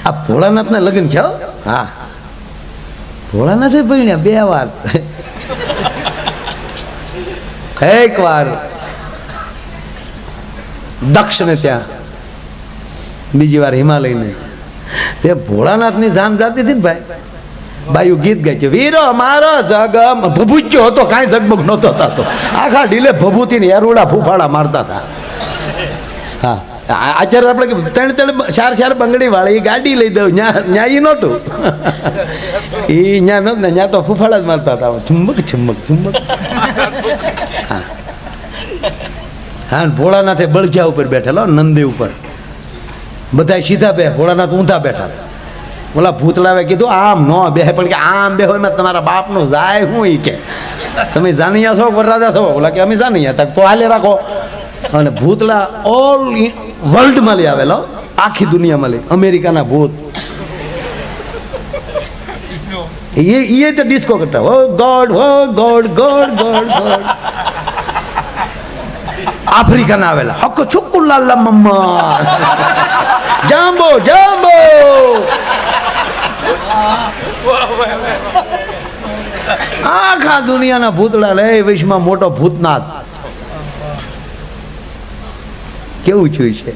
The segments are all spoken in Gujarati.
આ ભોળાનાથના લગ્ન છે. હા, ભોળાનાથે ભણ્યા 2 વાર. એક વાર દક્ષ ને ત્યાં, બીજી વાર હિમાલય ને. તે ભોળાનાથની જાન જાતી હતી ને ભાઈ, બાયુ ગીત ગાય, વીરો મારો જગ ભભૂચ્યો હતો, કાંઈ ઝગમગ નહોતો થતો, આખા ઢીલે ભભૂતિની એરુડા ફૂફાડા મારતા હતા. હા, આચાર્ય આપણે 3-4 બંગડી વાળી ગાડી લઈ દઉં, ન્યા એ નહોતું, એ ન્યા નહોતું ને, ન્યા તો ફૂફાડા જ મારતા હતા, ચુંબક ચુંબક ચુંબક. હા, ભોળાનાથે બળજા ઉપર બેઠેલો, નંદી ઉપર, બધા સીધા બે, ભોળાનાથ ઊંધા બેઠા. ઓલા ભૂતળાવે કીધું આમ નો બેહે, પણ કે આમ બે હોય તમારા બાપનું જાય હું ઈ કે તમે જાનિયા છો વરરાજા છો? ઓલા કે અમે જાનિયા. તો હાલે રાખો. અને ભૂતળા ઓલ વર્લ્ડમાં લઈ આવેલો, આખી દુનિયામાં લઈ, અમેરિકાના ભૂત એ તો ડિસ્કો કરતા, ઓ god oh God God God God. આફ્રિકાના આવેલા, હકો છુક્કુ લાલા મમ્મા જાંબો જાંબો. આખા દુનિયાના ભૂતળા લે, વિશ્વમાં મોટો ભૂતનાથ. કેવું થયું છે?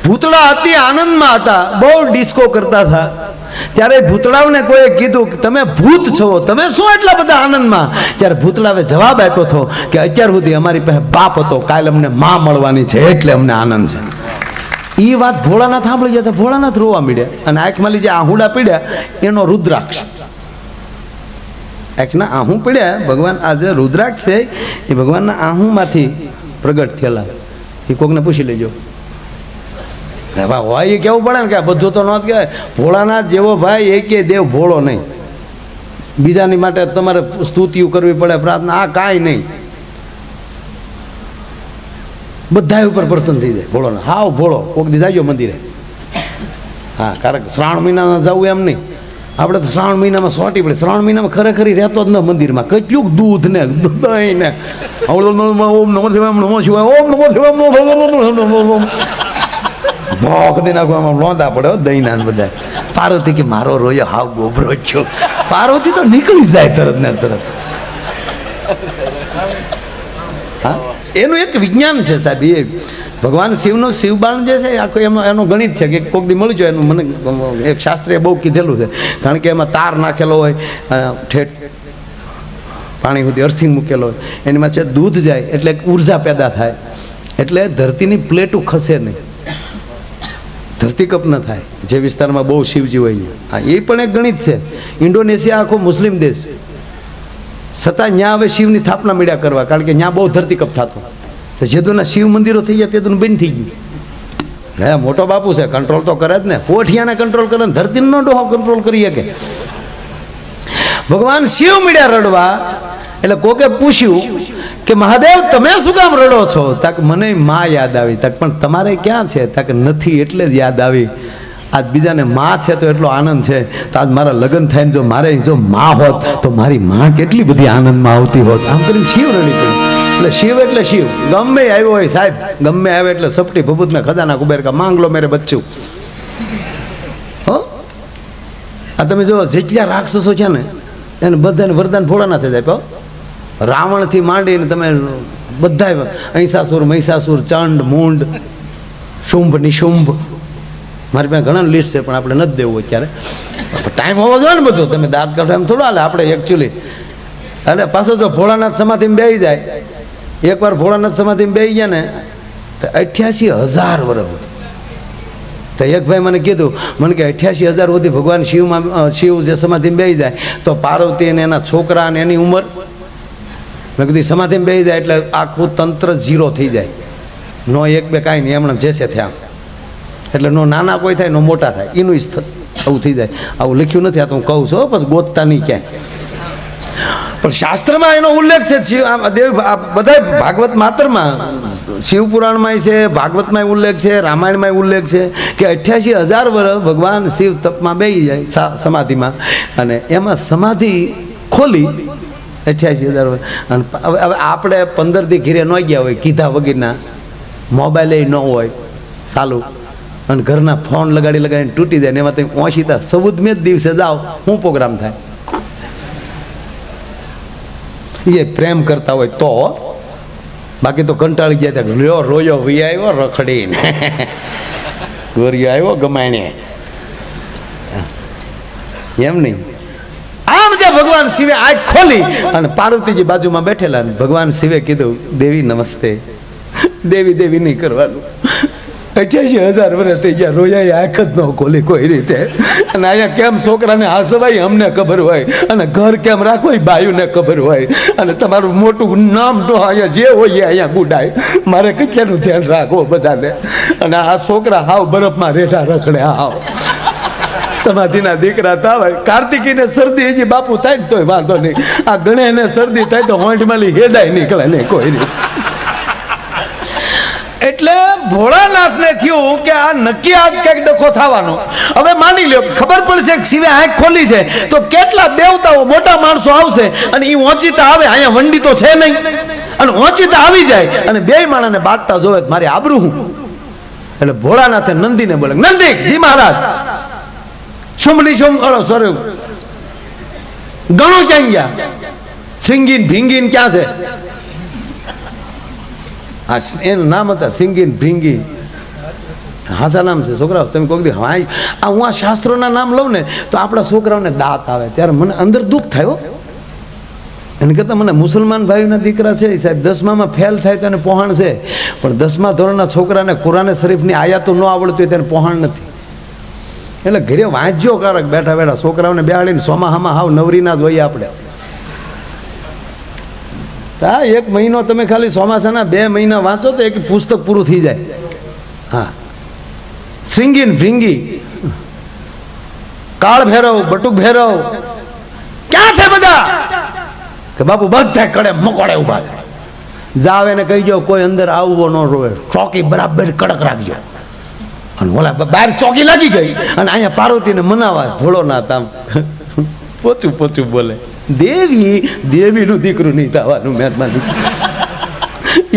ભૂતળા અતિ આનંદમાં હતા, બહુ ડિસ્કો કરતા હતા. ત્યારે ભૂતળાઓને કોઈએ કીધું કે તમે ભૂત છો, તમે શું એટલા બધા આનંદમાં? ત્યારે ભૂતળાએ જવાબ આપ્યો હતો કે અત્યાર સુધી અમારી પાસે બાપ હતો, કાલે અમને માં મળવાની છે એટલે અમને આનંદ છે. એ વાત ભોળાનાથ સાંભળી જતા ભોળાનાથ રોવા મળ્યા, અને આંખમાં જે આહુડા પીડ્યા એનો રુદ્રાક્ષ. આંખના આહું પીડ્યા, ભગવાન આ જે રુદ્રાક્ષ છે એ ભગવાનના આહુમાંથી પ્રગટ થયેલા. એ કોકને પૂછી લેજો. હોય એ કેવું પડે ને કે બધું તો ન કહેવાય. ભોળાનાથ જેવો ભાઈ એકે દેવ ભોળો નહીં. બીજાની માટે તમારે સ્તુતિઓ કરવી પડે, પ્રાર્થના, આ કાંઈ નહીં. બધા ઉપર પ્રસન્ન થઈ જાય ભોળો. હાવ ભોળો. કોક દી જાજો મંદિરે. હા, કારણ શ્રાવણ મહિનામાં જવું એમ નહીં. આપણે તો શ્રાવણ મહિનામાં સોટી પડે. શ્રાવણ મહિનામાં ખરેખર રહેતો જ ન મંદિરમાં. કેટલું દૂધ ને દહીં ને ઓમ નમો શિવાય નમો શિવાય ઓમ નમો શિવાય ભોગ દઈ નાખવામાં લોંદા પડે દહીં ના બધા. પાર્વતી કે મારો રોયો હાવ ગોબરો છો. પાર્વતી તો નીકળી જાય તરત ને તરત. હા, એનું એક વિજ્ઞાન છે સાહેબ. એ ભગવાન શિવનું શિવબાણ જે છે આખું એનું ગણિત છે કે કોક દી મળી જાય. એનું મને એક શાસ્ત્રીએ બહુ કીધેલું છે, કારણ કે એમાં તાર નાખેલો હોય, ઠેઠ પાણી સુધી અર્થિંગ મૂકેલો હોય, એમાં છે દૂધ જાય એટલે ઉર્જા પેદા થાય, એટલે ધરતીની પ્લેટું ખસે નહીં, ધરતીકપ ન થાય જે વિસ્તારમાં બહુ શિવજી હોય. હા, એ પણ એક ગણિત છે. ઇન્ડોનેશિયા આખો મુસ્લિમ દેશ છતાં ત્યાં હવે શિવની સ્થાપના મળ્યા કરવા, કારણ કે ત્યાં બહુ ધરતીકપ થતો. તો જેદુના શિવ મંદિરો થઈ ગયા તેદુનું બંધ થઈ ગયું. હે, મોટો બાપુ છે, કંટ્રોલ તો કરે જ ને. પોઠિયાને કંટ્રોલ કરે ને ધરતીનો ડોહો કંટ્રોલ કરી શકે. ભગવાન શિવ મળ્યા રડવા, એટલે કોકે પૂછ્યું કે મહાદેવ તમે શું કામ રડો છો? તાક મને માં યાદ આવી. તાક પણ તમારે ક્યાં છે? તાક નથી એટલે જ યાદ આવી. આજ બીજાને માં છે તો એટલો આનંદ છે, તો આજ મારા લગ્ન થાય ને જો મારે જો માં હોત તો મારી માં કેટલી બધી આનંદમાં આવતી હોત. આમ કરીને શિવ રડી પડ્યું. એટલે શિવ એટલે શિવ, ગમે આવ્યો હોય સાહેબ, ગમે આવે એટલે સપટી ભભૂત મેં ખજાના કુબેર કા માંગ લો મેરે બચ્ચું. હો, આ તમે જો જેટલા રાક્ષસો છે ને એને બધાને વરદાન ભોળાનાથે જ આપ્યો. રાવણથી માંડીને તમે બધા, અહિંસાસુર, મહિષાસુર, ચંડ, મૂંડ, શુંભ, નિશુંભ, મારી પાસે ઘણા લિસ્ટ છે પણ આપણે નથી દેવું અત્યારે. ટાઈમ હોવો જોઈએ ને બધું. તમે દાંત કાઢો એમ થોડું હાલે આપણે એકચ્યુઅલી. અને પાછો જો ભોળાનાથ સમાધિમાં બેસી જાય, એકવાર ભોળાનાથ સમાધિમાં બેસી ગયા ને તો 88,000 વર્ષ. તો એક ભાઈ મને કીધું, મને કે 88,000 સુધી ભગવાન શિવ જે સમાધિમાં બેસી જાય તો પાર્વતી અને એના છોકરા અને એની ઉંમર, મેં કીધું સમાધિમાં બેસી જાય એટલે આખું તંત્ર 0 થઈ જાય. નો એક બે કાંઈ નહીં, એમણે જે છે થયા. એટલે નો નાના કોઈ થાય નો મોટા થાય, એનું આવું થઈ જાય. આવું લખ્યું નથી, આ તો હું કહું છું, પછી ગોતતા નહીં ક્યાંય. પણ શાસ્ત્રમાં એનો ઉલ્લેખ છે. દેવ બધા ભાગવત માત્રમાં, શિવપુરાણમાં છે, ભાગવતમાં ઉલ્લેખ છે, રામાયણમાં ઉલ્લેખ છે કે 88,000 વર્ષ ભગવાન શિવ તપમાં બેસી જાય સમાધિમાં, અને એમાં સમાધિ ખોલી 88,000 વર્ષ. અને હવે આપણે 15 દી ઘીરે ન ગયા હોય, કીધા વગરના, મોબાઈલ ન હોય ચાલુ, અને ઘરના ફોન લગાડીને તૂટી જાય ને એમાં તમે ઓછીતા 14મે જ દિવસે જાઓ, શું પ્રોગ્રામ થાય? એ પ્રેમ કરતા હોય તો, બાકી તો કંટાળી ગયા હતા, લ્યો રોયો વી આવ્યો રખડીને ગોરિયો આવ્યો ગમાણે, એમ નહીં. આમ જે ભગવાન શિવે આંખ ખોલી અને પાર્વતીજી બાજુમાં બેઠેલા, ભગવાન શિવે કીધું, દેવી નમસ્તે. દેવી દેવી નહીં કરવાનું, 88,000 વર્ષ થઈ ગયા, રોયા આંખ જ ન ખોલી કોઈ રીતે. અને અહીંયા કેમ છોકરાને હાસવાય અમને ખબર હોય, અને ઘર કેમ રાખવું બાયુને ખબર હોય, અને તમારું મોટું નામ તો અહીંયા જે હોય એ અહીંયા ગુડાય. મારે કેટલાનું ધ્યાન રાખવું બધાને. અને આ છોકરા હાવ બરફમાં રેઠા રખડે, હાવ સમાધિના દીકરા થાય. કાર્તિકીને શરદી હજી બાપુ થાય ને તોય વાંધો નહીં, આ ગણેશને શરદી થાય તો હોંઠમાંથી હેડાય નીકળે નહીં કોઈ રીતે. એટલે ભોળાનાથને થયું કે આ નક્કી આજ કંઈક ડખો થવાનો. હવે માની લ્યો ખબર પડશે કે શિવે આંખ ખોલી છે તો કેટલા દેવતાઓ મોટા માણસો આવશે, અને એ ઓચિતા આવે, અહીંયા વંડી તો છે નહીં, અને ઓચિતા આવી જાય અને બે માણસને બાંધતા જોવે મારી આબરૂ હું. એટલે ભોળાનાથે નંદીને બોલે, નંદી જી મહારાજ, શુંભની શુંભ સોરી ગણું ક્યાં ગયા? સિંગીન ભીંગીન ક્યાં છે? હા એનું નામ હતા સિંગીન ભીંગી, હાસા નામ છે છોકરાઓ. તમે કોઈ દી હા આ હું આ શાસ્ત્રોના નામ લઉં ને તો આપણા છોકરાઓને દાંત આવે, ત્યારે મને અંદર દુઃખ થયો. એને કરતાં મને મુસલમાન ભાઈના દીકરા છે સાહેબ, 10મામાં ફેલ થાય તો એને પહોંણ છે, પણ 10મા ધોરણના છોકરાને કુરાને શરીફની આયાતો ન આવડતી હોય તેને પહોંણ નથી. એટલે ઘરે વાંચજો કારક બેઠા બેઠા છોકરાઓને બેહાડીને સોમાહામાં હાવ નવરીના જ હોઈએ આપણે. હા 1 મહિનો તમે ખાલી ચોમાસાના 2 મહિના વાંચો તો એક પુસ્તક પૂરું થઈ જાય. હા સિંગીન ભીંગી, કાળ ભૈરવ, બટુક ભૈરવ ક્યાં છે બધા? કે બાપુ બધા કડે મકોડે ઉભા છે, જાવ એને કહી દો કોઈ અંદર આવવો ન રોવે, ચોકી બરાબર કડક રાખજો. અને ઓલા બહાર ચોકી લાગી ગઈ અને અહીંયા પાર્વતીને મનાવા ભોળોનાથ આમ પોચું પોચું બોલે, દેવી દેવીનું દીકરું નહીં થવાનું મહેરબાની.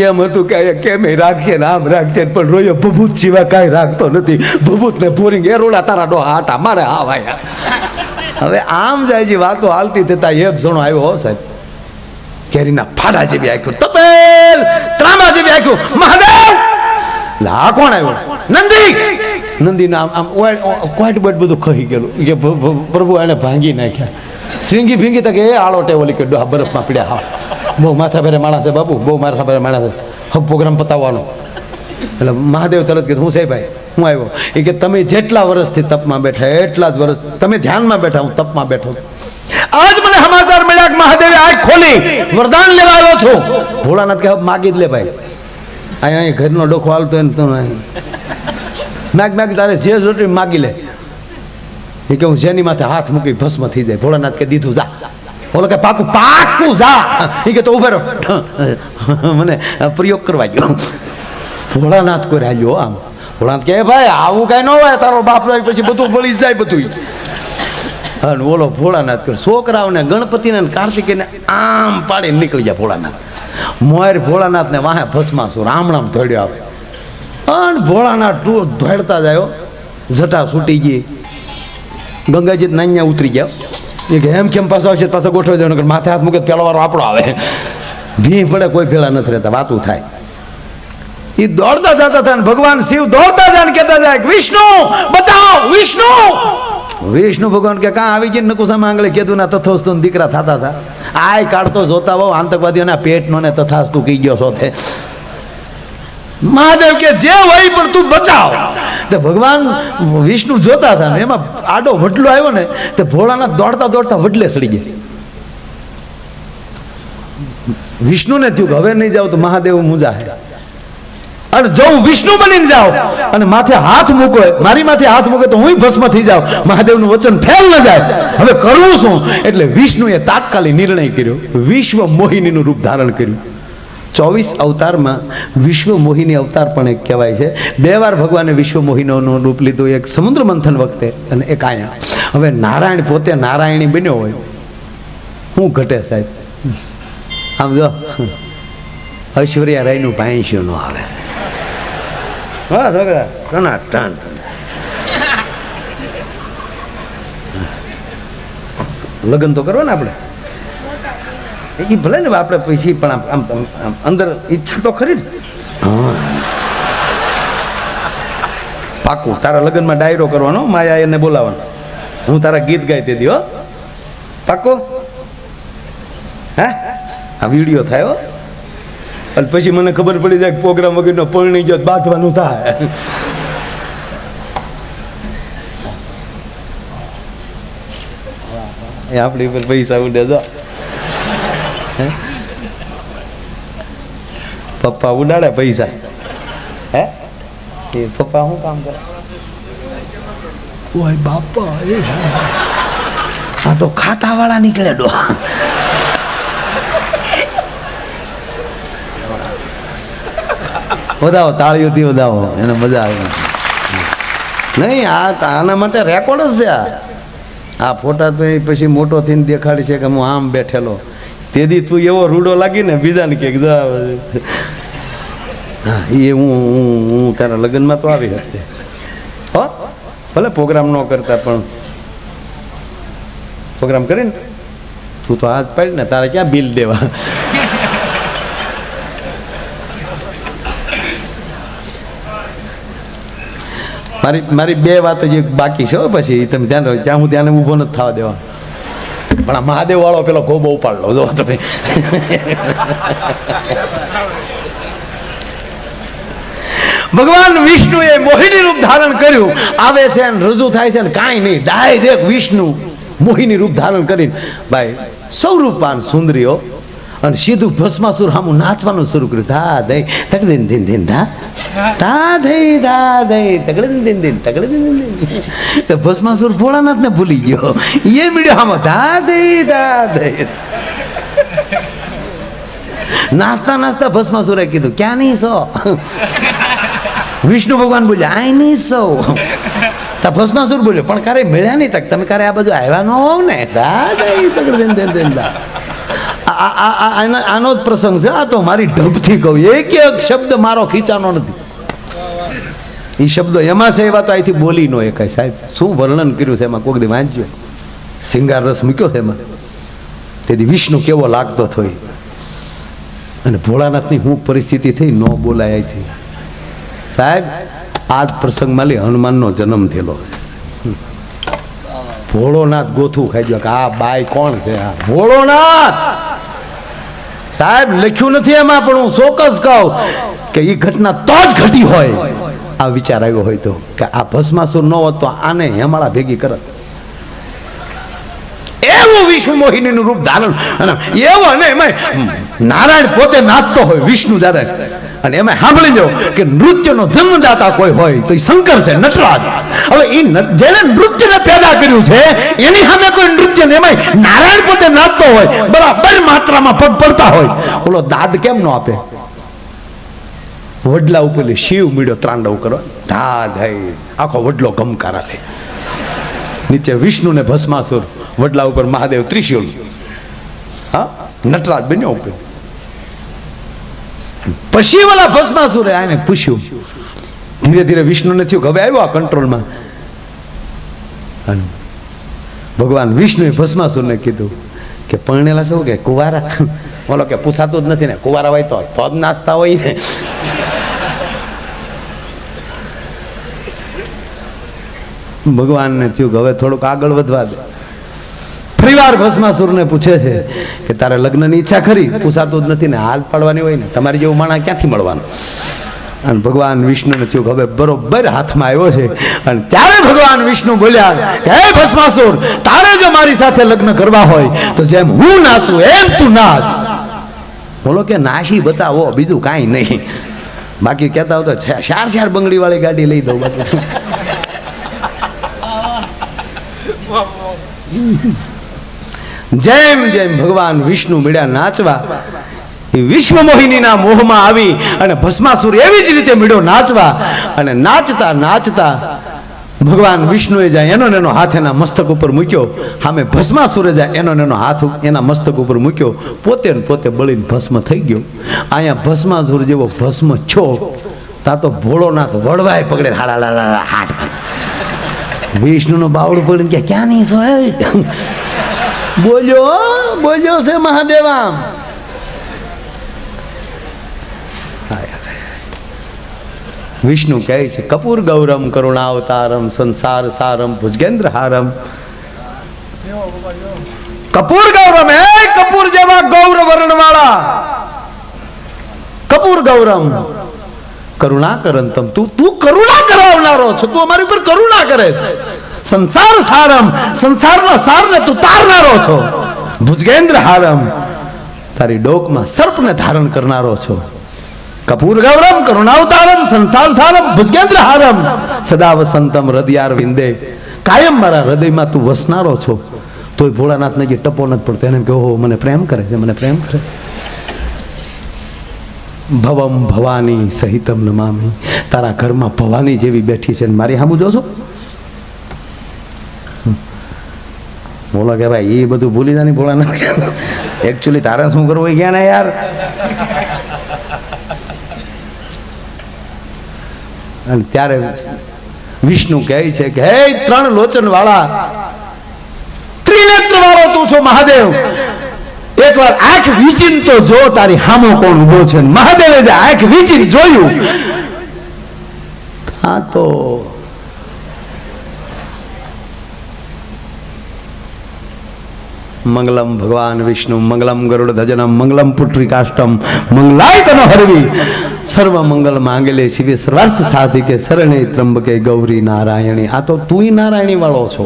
એમ હતું કે કેમ રાખશે ને આમ રાખશે, પણ રોયો ભભૂત સિવાય કાંઈ રાખતો નથી. ભભૂત ને પૂરી એરોડા તારા ડો આટા મારે આવાયા. હવે આમ જાય છે વાતો હાલતી થતા એક જણો આવ્યો હો સાહેબ, કેરીના ફાડા જેવી આખ્યું, તપેલ ત્રામા જેવી આખ્યું, મહાદેવ. આ કોણ આવ્યો? નંદી. નંદીને આમ આમ ક્વાટ બટ બધું ખહી ગયેલું કે પ્રભુ એને ભાંગી નાખ્યા. શ્રીંગી ભીંગી તકે એ આળો ટેવલી કે બરફમાં પીડ્યા. હા બહુ માથા ભેરે માણસ છે બાપુ, બહુ માથા ભેરે માણસ છે, હવે પ્રોગ્રામ પતાવવાનો. એટલે મહાદેવ તરત કીધું હું સાહેબ ભાઈ હું આવ્યો. એ કે તમે જેટલા વર્ષથી તપમાં બેઠા એટલા જ વર્ષ તમે ધ્યાનમાં બેઠા, હું તપમાં બેઠો. આજ મને સમાચાર મળ્યા કે મહાદેવે આંખ ખોલી વરદાન લેવા આવ્યો છું. ભોળાનાથ કે માગી જ લે ભાઈ, અહીંયા ઘરનો ડોખો હાલતો એને તો માગ માગ તારે જે જોટી માગી લે. એ કે હું જેની માથે હાથ મૂકી ભસ્મ થઈ જાય. ભોળાનાથ કે દીધું જા. બોલો કે પાકું પાકું જા. એ કે તો ઉભે રહો, મને પ્રયોગ કરવા ગયો. ભોળાનાથ કોઈ રાખ્યો આમ. ભોળાનાથ કે ભાઈ આવું કઈ ન હોય, તારો બાપ રહે પછી બધું બળી જાય બધું. અને ઓલો ભોળાનાથ કરે છોકરાઓને ગણપતિને કાર્તિકેયને આમ પાડીને નીકળી જાય ભોળાનાથ. મોર ભોળાનાથને વાહે ભસ્માસુર રામ રામ ધોડ્યો આવે. અને ભોળાનાથ ધોડતા જાય, જટા છૂટી ગઈ. ગંગાજી નાન્યા ઉતરી ગયા. એ કે એમ કેમ પાછો આવશે, પાછો ગોઠવી દેવાનો, માથે હાથ મૂકે પેલો વારો આપણો આવે. ભી પડે કોઈ ભેળા નથી રહેતા, વાતું થાય. એ દોડતા જતા હતા, ભગવાન શિવ દોડતા જાય કહેતા જાય વિષ્ણુ બચાવ, વિષ્ણુ. વિષ્ણુ ભગવાન કે કાં આવી ગઈ નકુસા માંગલે કીધું ના તથોસ્તુ દીકરા થતા હતા. આય કાઢતો જોતા બહુ આતંકવાદીઓના પેટનો ને તથાસ્તુ કહી ગયો છો તે. મહાદેવ કે જે હોય પણ તું બચાવ. તો ભગવાન વિષ્ણુ જોતા હતા ને એમાં આડો વડલો આવ્યો ને તે ભોળાનાથ દોડતા દોડતા વડલે સડી ગયા. વિષ્ણુને થયું કે હવે નહીં જાવ તો મહાદેવ મુંજા હે, અને જો હું વિષ્ણુ બનીને જાઉં અને માથે હાથ મૂકો, મારી માથે હાથ મૂકે તો હું ભસ્મ થઈ જાઉં, મહાદેવનું વચન ફેલ ન જાય. હવે કરવું શું? એટલે વિષ્ણુએ તાત્કાલિક નિર્ણય કર્યો, વિશ્વ મોહિનીનું રૂપ ધારણ કર્યું. 24 અવતારમાં વિશ્વ મોહિની અવતાર પણ એક કહેવાય છે. 2 વાર ભગવાને વિશ્વ મોહિનીનું રૂપ લીધું, એક સમુદ્ર મંથન વખતે અને એક અહીંયા. હવે નારાયણ પોતે નારાયણી બન્યો હોય, શું ઘટે સાહેબ? આમ જો ઐશ્વર્યા રાયનું 85 નો આવે. હા છોકરા ટના ટન લગ્ન તો કરવા ને આપણે, એ ભલે ને આપણે પછી પણ આમ અંદર ઈચ્છા તો ખરી ને. હા પાકું તારા લગ્નમાં ડાયરો કરવાનો, માયા એને બોલાવવાનો, હું તારા ગીત ગાઈ દે દી હો, પાકો. હા આ વિડીયો થાય હો, અને પછી મને ખબર પડી જાય પ્રોગ્રામ વગરનો પરણી ગયો બાંધવાનું થાય. એ આપણી ઉપર પૈસા ઉડે જો, પપ્પા ઉડાડે પૈસા. હે એ પપ્પા શું કામ કરે? ઓય બાપા એ આ તો ખાતા વાળા નીકળે ડો. વધાવો તાળીઓથી વધાવો, એને મજા આવે. નહીં આના માટે રેકોર્ડ જ છે આ ફોટા. તો એ પછી મોટો થઈને દેખાડી છે કે હું આમ બેઠેલો, તેથી તું એવો રૂડો લાગી ને બીજાને કે હા એ હું તારા લગ્નમાં તો આવી હતી હો, ભલે પ્રોગ્રામ ન કરતા પણ પ્રોગ્રામ કરીને તું તો હાથ પાડી ને, તારે ક્યાં બિલ દેવા. મારી બે વાત જ બાકી છે પછી તમે ધ્યાન રાખો, ત્યાં હું ત્યાં ઊભો નથી થવા દેવા. પણ આ મહાદેવ વાળો પેલો ગોબો ઉપાડ લો જો તમે. ભગવાન વિષ્ણુએ મોહિની રૂપ ધારણ કર્યું, આવે છે અને રજૂ થાય છે ને કાંઈ નહીં, ડાયરેક્ટ વિષ્ણુ મોહિની રૂપ ધારણ કરીને ભાઈ સૌરૂપાન સુંદરીઓ અને સીધું ભસ્માસુર સામું નાચવાનું શરૂ કર્યું. ધા દઈ તકડે દિન દિન ધા ધા દઈ ધા દઈ તકડે દિન દિન તકડે દિન દિન. તો ભસ્માસુર ભોળાનાથ ને ભૂલી ગયો, એ મીડિયો આમાં ધા દઈ ધા દઈ. નાચતા નાચતા ભસ્માસુરે કીધું ક્યાં નહીં સો? વિષ્ણુ ભગવાન બોલ્યા આઈ નહીં સો. તા ભસ્માસુર બોલ્યો પણ ક્યારે મળ્યા નહીં તક, તમે ક્યારે આ બાજુ આવ્યા ન હોવ ને. ધા દઈ તકડે દિન દિન દિન ધા. આનો જ પ્રસંગ છે. આ તો મારી ઢબથી કહું, એક એક શબ્દ મારો ખીચાનો નથી. એ શબ્દો એમાં છે, એવા તો અહીંથી બોલી નો એકાય. સાહેબ શું વર્ણન કર્યું છે એમાં, કોઈક દી વાંચજો. શિંગાર રસ મૂક્યો છે એમાં. તેથી વિષ્ણુ કેવો લાગતો થયો અને ભોળાનાથની શું પરિસ્થિતિ થઈ ન બોલાય અહીંથી. સાહેબ આ જ પ્રસંગમાં લે હનુમાનનો જન્મ થયેલો છે. ભોળોનાથ ગોથું ખાઈ ગયો કે આ બાઈ કોણ છે? આ ભોળોનાથ સાહેબ લખ્યું નથી એમાં, પણ હું ચોક્કસ કહું કે એ ઘટના તો જ ઘટી હોય. આ વિચાર આવ્યો હોય તો કે આ ભસ્માસુર ન હોત તો આને હેમાળા ભેગી કરત. એવું વિષ્ણુ મોહિનીનું રૂપ ધારણ, અને એવો ને એમાં નારાયણ પોતે નાચતો હોય, વિષ્ણુ નારાયણ. અને એમાં સાંભળી લો કે નૃત્યનો જન્મદાતા કોઈ હોય તો એ શંકર છે, નટરાજ. હવે એ જેને નૃત્યને પેદા કર્યું છે એની સામે કોઈ નૃત્ય ને એમાં નારાયણ પોતે નાચતો હોય, બરાબર માત્રામાં પગ પડતા હોય, ઓલો દાદ કેમ નો આપે? વડલા ઉપર શિવ મીડ્યો ત્રાંડવ કરો, ધા ધઈ આખો વડલો ગમકારા લે. નીચે વિષ્ણુ ને ભસ્માસુર, વડલા ઉપર મહાદેવ ત્રિશુલ, હા નટરાજ બન્યો ઉપર. પછી વાળા ભસ્માસુરે આને પૂછ્યું, ધીરે ધીરે વિષ્ણુને થયું કે હવે આવ્યો આ કંટ્રોલમાં. ભગવાન વિષ્ણુએ ભસ્માસુરને કીધું કે પરણેલા શું કે કુવારા? બોલો કે પૂછાતું જ નથી ને, કુવારા હોય તો જ નાચતા હોય ને. ભગવાનને થયું કે હવે થોડુંક આગળ વધવા દે. ફરીવાર ભસ્માસુરને પૂછે છે કે તારે લગ્નની ઈચ્છા ખરી? પૂછાતું જ નથી ને, હાથ પાડવાની હોય ને, તમારી જેવું માણસ ક્યાંથી મળવાનું? અને ભગવાન વિષ્ણુને થયું કે હવે બરોબર હાથમાં આવ્યો છે. અને ત્યારે ભગવાન વિષ્ણુ બોલ્યા કે હે ભસ્માસુર, તારે જો મારી સાથે લગ્ન કરવા હોય તો જેમ હું નાચું એમ તું નાચ. બોલો કે નાશી બતાવો, બીજું કાંઈ નહીં. બાકી કહેતા હોય તો ચાર બંગડી વાળી ગાડી લઈ દઉં. જેમ જેમ ભગવાન વિષ્ણુ મીડ્યા નાચવા, વિશ્વ મોહિનીના મોહમાં આવી અને ભસ્માસુર એવી જ રીતે મીડ્યો નાચવા. અને નાચતા નાચતા ભગવાન વિષ્ણુએ જાય એનો એનો હાથ એના મસ્તક ઉપર મૂક્યો, સામે ભસ્માસુરે જાય એનો એનો હાથ એના મસ્તક ઉપર મૂક્યો. પોતે પોતે બળીને ભસ્મ થઈ ગયો. અહીંયા ભસ્માસુર જેવો ભસ્મ છો તા તો ભોળોનાથ વળવાય પકડે હાડા હાથ. વિષ્ણુનો બાવડું પડીને કે ક્યાં નહીં સો બોલ્યો છે મહાદેવા. વિષ્ણુ કહે છે કપૂર ગૌરમ કરુણાવતારમ સંસાર સારમ ભુજગેન્દ્ર હારમ. કપૂર ગૌરમ હે કપૂર જેવા ગૌર વર્ણ વાળા કપૂર ગૌરમ કરુણા કરંતમ તું કરુણા કરાવનારો છો, તું અમારી ઉપર કરુણા કરે. સંસાર સારમ સંસારના સારને તું તારનારો છો. ભુજગેન્દ્ર હારમ તારી ડોકમાં સર્પને ધારણ કરનારો છો. કપૂર ગૌરમ કરુણાવતારમ સંસાર સારમ ભુજગેન્દ્ર હારમ સદા વસંતમ હૃદયાર વિંદે કાયમ મારા હૃદયમાં તું વસનારો છો. તોય ભોળાનાથને જે ટપો નથી પડતો એને કહો મને પ્રેમ કરે છે, મને પ્રેમ કરે. ભવમ ભવાની સહિતમ નમામી. તારા ઘરમાં ભવાની જેવી બેઠી છે મારી સામું જોશો. બોલો કે ભાઈ એ બધું ભૂલી જાની ભોળાનાથ. એકચ્યુઅલી તારે શું કરવું એ ગયા ને યાર. અને ત્યારે વિષ્ણુ કહે છે કે હે ત્રણ લોચન વાળા ત્રિનેત્ર વાળો તું છો મહાદેવ, એકવાર આંખ વીચીન તો જો તારી હામો કોણ ઉભો છે. મહાદેવે જે આંખ વીચીન જોયું આ તો મંગલમ ભગવાન વિષ્ણુ મંગલમ ગરુડ ધજનમ મંગલમ પુત્રી કાષ્ટમ મંગલાય તનો હરવી સર્વ મંગલ માંગલે શિવે સર્વાર્થ સાધિકે શરણે ત્રંબકે ગૌરી નારાયણી. આ તો તુંય નારાયણી વાળો છો.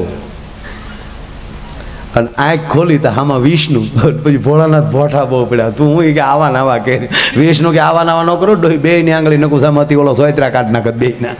અને આંખ ખોલી તો આમાં વિષ્ણુ. પછી ભોળાનાથ ભોઠા બહુ પડ્યા. તું હું કે આવા નાવા કે વિષ્ણુ કે આવા નાવા ન કરો બે ની આંગળી નકુસામાંથી ઓલો સોયત્રા કાઢ નાખત બે ના.